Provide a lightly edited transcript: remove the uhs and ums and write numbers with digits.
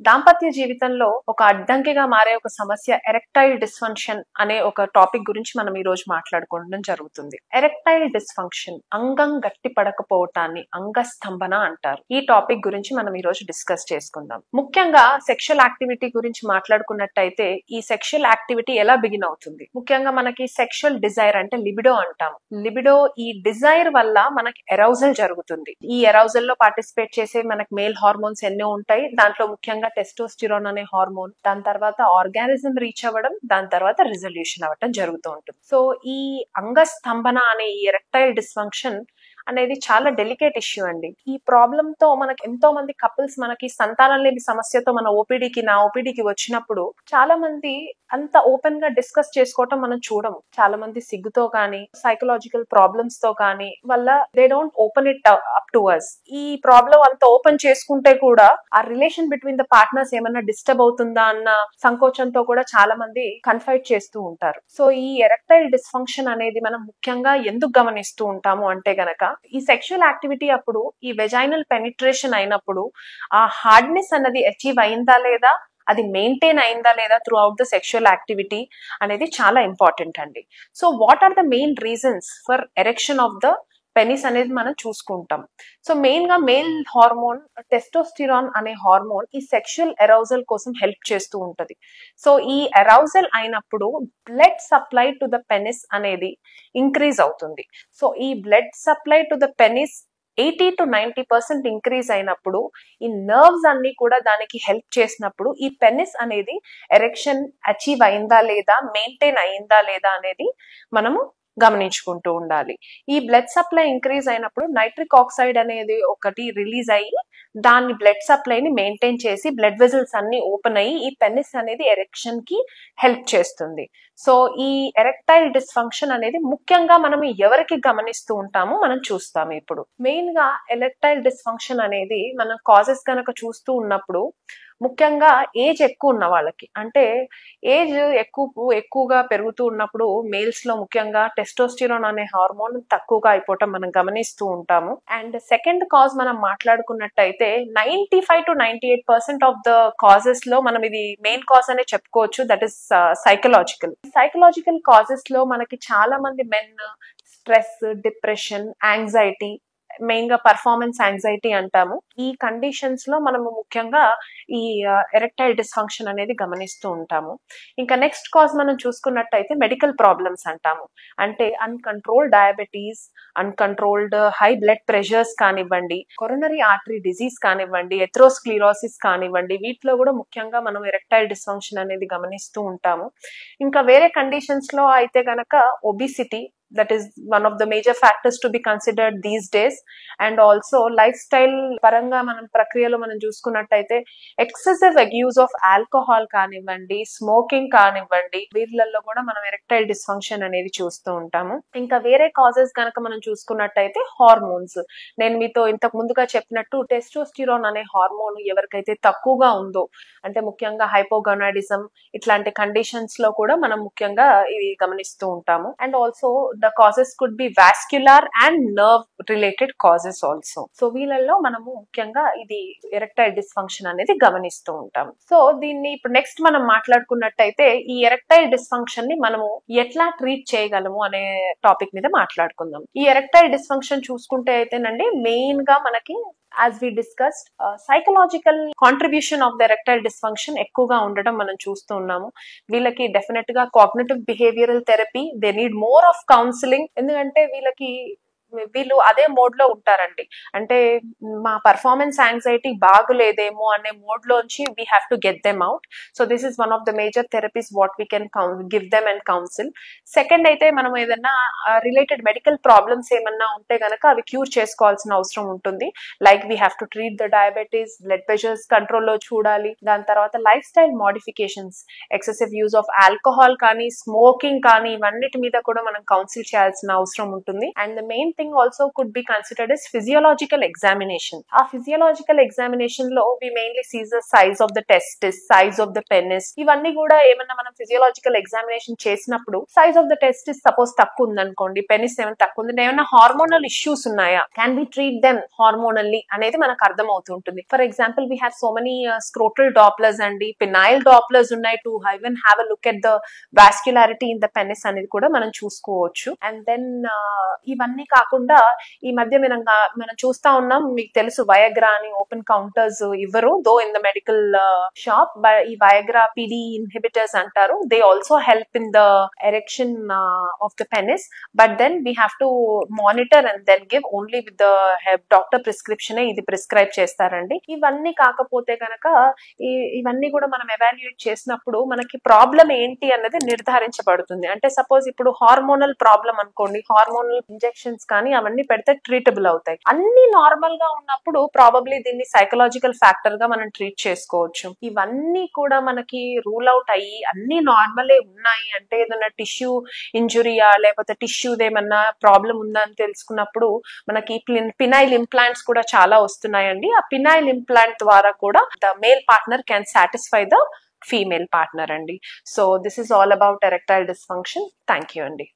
దాంపత్య జీవితంలో ఒక అడ్డంకిగా మారే ఒక సమస్య ఎరెక్టైల్ డిస్ఫంక్షన్ అనే ఒక టాపిక్ గురించి మనం ఈ రోజు మాట్లాడుకోవడం జరుగుతుంది. ఎరెక్టైల్ డిస్ఫంక్షన్ అంగం గట్టి పడకపోవటాన్ని అంగస్తంభన అంటారు. ఈ టాపిక్ గురించి మనం ఈ రోజు డిస్కస్ చేసుకుందాం. ముఖ్యంగా సెక్షువల్ యాక్టివిటీ గురించి మాట్లాడుకున్నట్టయితే ఈ సెక్షువల్ యాక్టివిటీ ఎలా బిగిన్ అవుతుంది? ముఖ్యంగా మనకి సెక్షువల్ డిజైర్ అంటే లిబిడో అంటాం. లిబిడో ఈ డిజైర్ వల్ల మనకి ఎరౌజల్ జరుగుతుంది. ఈ ఎరౌజల్ లో పార్టిసిపేట్ చేసే మనకి మేల్ హార్మోన్స్ ఎన్నో ఉంటాయి. దాంట్లో ముఖ్యంగా టెస్టోస్టిరాన్ అనే హార్మోన్, దాని తర్వాత ఆర్గానిజం రీచ్ అవ్వడం, దాని తర్వాత రిజల్యూషన్ అవ్వడం జరుగుతూ ఉంటుంది. సో ఈ అంగస్తంభన అనే ఈ ఎరెక్టైల్ డిస్ఫంక్షన్ అనేది చాలా డెలికేట్ ఇష్యూ అండి. ఈ ప్రాబ్లమ్ తో మనకి ఎంతో మంది కపుల్స్ మనకి సంతానం లేని సమస్యతో మన నా ఓపీడీకి వచ్చినప్పుడు చాలా మంది అంత ఓపెన్ గా డిస్కస్ చేసుకోవటం మనం చూడము. చాలా మంది సిగ్గుతో కానీ సైకలాజికల్ ప్రాబ్లమ్స్ తో కానీ వల్ల they don't open it up to us. ఈ ప్రాబ్లం అంత ఓపెన్ చేసుకుంటే కూడా ఆ రిలేషన్ బిట్వీన్ ద పార్ట్నర్స్ ఏమన్నా డిస్టర్బ్ అవుతుందా అన్న సంకోచంతో కూడా చాలా మంది కన్ఫైడ్ చేస్తూ ఉంటారు. సో ఈ ఎరెక్టైల్ డిస్ఫంక్షన్ అనేది మనం ముఖ్యంగా ఎందుకు గమనిస్తూ ఉంటాము అంటే గనక ఈ సెక్షువల్ యాక్టివిటీ అప్పుడు ఈ వెజైనల్ పెనిట్రేషన్ అయినప్పుడు ఆ హార్డ్నెస్ అన్నది అచీవ్ అయిందా లేదా, అది మెయింటైన్ అయిందా లేదా throughout the sexual activity అనేది చాలా ఇంపార్టెంట్ అండి. So what are the main reasons for erection of the penis అనేది మనం చూసుకుంటాం. సో మెయిన్ గా మేల్ హార్మోన్ టెస్టోస్టిరాన్ అనే హార్మోన్ ఈ సెక్షువల్ ఎరౌజల్ కోసం హెల్ప్ చేస్తూ ఉంటది. సో ఈ ఎరౌజల్ అయినప్పుడు blood supply to the penis అనేది ఇంక్రీజ్ అవుతుంది. సో ఈ blood supply to the penis 80 to 90% increase అయినప్పుడు ఈ నర్వ్స్ అన్ని కూడా దానికి హెల్ప్ చేసినప్పుడు ఈ పెనిస్ అనేది ఎరెక్షన్ అచీవ్ అయిందా లేదా, మెయింటైన్ అయిందా లేదా అనేది మనము గమనించుకుంటూ ఉండాలి. ఈ బ్లడ్ సప్లై ఇంక్రీజ్ అయినప్పుడు నైట్రిక్ ఆక్సైడ్ అనేది ఒకటి రిలీజ్ అయ్యి దాన్ని బ్లడ్ సప్లైని మెయింటైన్ చేసి బ్లడ్ వెజల్స్ అన్ని ఓపెన్ అయ్యి ఈ పెనిస్ అనేది ఎరెక్షన్ కి హెల్ప్ చేస్తుంది. సో ఈ ఎరెక్టైల్ డిస్ఫంక్షన్ అనేది ముఖ్యంగా మనం ఎవరికి గమనిస్తూ ఉంటామో మనం చూస్తాము. ఇప్పుడు మెయిన్ గా ఎరెక్టైల్ డిస్ఫంక్షన్ అనేది మనం కాజెస్ కనుక చూస్తూ ఉన్నప్పుడు ముఖ్యంగా ఏజ్ ఎక్కువ ఉన్న వాళ్ళకి, అంటే ఏజ్ ఎక్కువగా పెరుగుతూ ఉన్నప్పుడు మేల్స్ లో ముఖ్యంగా టెస్టోస్టిరాన్ అనే హార్మోన్ తక్కువగా అయిపోవటం మనం గమనిస్తూ ఉంటాము. అండ్ సెకండ్ కాజ్ మనం మాట్లాడుకున్నట్టయితే 95 to 98% ఆఫ్ ద కాజెస్ లో మనం ఇది మెయిన్ కాజ్ అనే చెప్పుకోవచ్చు. దట్ ఈస్ సైకలాజికల్ కాజెస్ లో మనకి చాలా మంది men stress, depression, anxiety, main గా పర్ఫార్మెన్స్ యాంగ్జైటీ అంటాము. ఈ కండిషన్స్ లో మనము ముఖ్యంగా ఈ ఎరెక్టైల్ డిస్ఫంక్షన్ అనేది గమనిస్తూ ఉంటాము. ఇంకా నెక్స్ట్ కాజ్ మనం చూసుకున్నట్టయితే మెడికల్ ప్రాబ్లమ్స్ అంటాము. అంటే uncontrolled diabetes, uncontrolled high blood pressures కానివ్వండి, కొరోనరీ ఆర్టరీ డిజీజ్ కానివ్వండి, ఎథ్రోస్క్లిరోసిస్ కానివ్వండి, వీటిలో కూడా ముఖ్యంగా మనం ఎరెక్టైల్ డిస్ఫంక్షన్ అనేది గమనిస్తూ ఉంటాము. ఇంకా వేరే కండిషన్స్ లో అయితే గనక obesity, that is one of the major factors to be considered these days. And also lifestyle పరంగా మనం ప్రక్రియలో మనం చూసుకున్నట్టయితే ఎక్సెసివ్ యూజ్ ఆఫ్ ఆల్కహాల్ కానివ్వండి, స్మోకింగ్ కానివ్వండి, వీళ్ళల్లో కూడా మనం ఎరెక్టైల్ డిస్ఫంక్షన్ అనేది చూస్తూ ఉంటాము. ఇంకా వేరే కాజెస్ కనుక మనం చూసుకున్నట్టయితే హార్మోన్స్, నేను మీతో ఇంతకు ముందుగా చెప్పినట్టు టెస్టోస్టిరాన్ అనే హార్మోన్ ఎవరికైతే తక్కువగా ఉందో, అంటే ముఖ్యంగా హైపోగొనాడిజం ఇట్లాంటి కండిషన్స్ లో కూడా మనం ముఖ్యంగా ఇవి గమనిస్తూ ఉంటాము. And also the causes could be vascular and nerve related causes also. So వీళ్ళల్లో మనము ముఖ్యంగా ఇది ఎరెక్టైల్ డిస్ఫంక్షన్ అనేది గమనిస్తూ ఉంటాం. సో దీన్ని ఇప్పుడు నెక్స్ట్ మనం మాట్లాడుకున్నట్టయితే ఈ ఎరెక్టైల్ డిస్ఫంక్షన్ ని మనము ఎట్లా ట్రీట్ చేయగలము అనే టాపిక్ మీద మాట్లాడుకుందాం. ఈ ఎరెక్టైల్ డిస్ఫంక్షన్ చూసుకుంటే అయితేనండి మెయిన్ గా మనకి as we discussed psychological contribution of the erectile dysfunction ఎక్కువగా ఉండడం మనం చూస్తూ ఉన్నాము. వీళ్ళకి డెఫినెట్ గా cognitive behavioural therapy, they need more of counselling. ఎందుకంటే వీళ్ళు అదే మోడ్ లో ఉంటారండి. అంటే మా పర్ఫార్మెన్స్ యాంగ్జైటీ బాగులేదేమో అనే మోడ్ లోంచి we have to get them out. So this is one of the major therapies what we can give them and council. Second అయితే మనం ఏదన్నా రిలేటెడ్ మెడికల్ ప్రాబ్లమ్స్ ఏమన్నా ఉంటే గనక అవి క్యూర్ చేసుకోవాల్సిన అవసరం ఉంటుంది. Like we have to treat the diabetes, blood pressures కంట్రోల్లో చూడాలి. దాని తర్వాత life style modifications, excessive use of alcohol కానీ, స్మోకింగ్ కానీ, ఇవన్నిటి మీద కూడా మనం కౌన్సిల్ చేయాల్సిన అవసరం ఉంటుంది. And the main thing also could be considered as physiological examination. ఆ physiological examination లో we mainly see the size of the testis, size of the penis. ఇవన్నీ కూడా ఏమన్నా మనం physiological examination చేసినప్పుడు size of the testis suppose తక్కువ ఉందనుకోండి, penis ఏమైనా తక్కువ ఉంది, ఏమైనా హార్మోనల్ ఇష్యూస్ ఉన్నాయా, క్యాన్ వి ట్రీట్ దెమ్ హార్మోనల్లీ అనేది మనకు అర్థం అవుతుంటుంది. For example we have so many scrotal Dopplers అండి, పినైల్ డాప్లర్స్ ఉన్నాయి to even have a look at the వాస్క్యులారిటీ in the penis అనేది కూడా మనం చూసుకోవచ్చు. అండ్ దెన్ ఇవన్నీ కాకుండా ఈ మధ్య మనం చూస్తా ఉన్నాం, మీకు తెలుసు వయగ్రా అని ఓపెన్ కౌంటర్స్ ఇవ్వరు though in the medical shop. ఈ వయగ్రా పిడి ఇన్హిబిటర్స్ అంటారు. They also help in the erection of the penis, but then we have to monitor and then give only with the doctor prescription ఇది prescribe చేస్తారండి. ఇవన్నీ కాకపోతే కనుక ఇవన్నీ కూడా మనం ఎవాల్యుయేట్ చేసినప్పుడు మనకి ప్రాబ్లం ఏంటి అన్నది నిర్ధారించబడుతుంది. అంటే సపోజ్ ఇప్పుడు హార్మోనల్ ప్రాబ్లం అనుకోండి, హార్మోనల్ ఇంజెక్షన్స్ కానీ అవన్నీ పెడితే ట్రీటబుల్ అవుతాయి. అన్ని నార్మల్ గా ఉన్నప్పుడు ప్రాబబ్లీ దీన్ని సైకలాజికల్ ఫ్యాక్టర్ గా మనం ట్రీట్ చేసుకోవచ్చు. ఇవన్నీ కూడా మనకి రూల్ అవుట్ అయ్యి అన్ని నార్మలే ఉన్నాయి అంటే ఏదైనా టిష్యూ ఇంజురీయా లేకపోతే టిష్యూది ఏమన్నా ప్రాబ్లం ఉందా అని తెలుసుకున్నప్పుడు మనకి పినైల్ ఇంప్లాంట్స్ కూడా చాలా వస్తున్నాయండి. ఆ పినైల్ ఇంప్లాంట్ ద్వారా కూడా the male partner can satisfy the female partner అండి. So this is all about erectile dysfunction. Thank you అండి.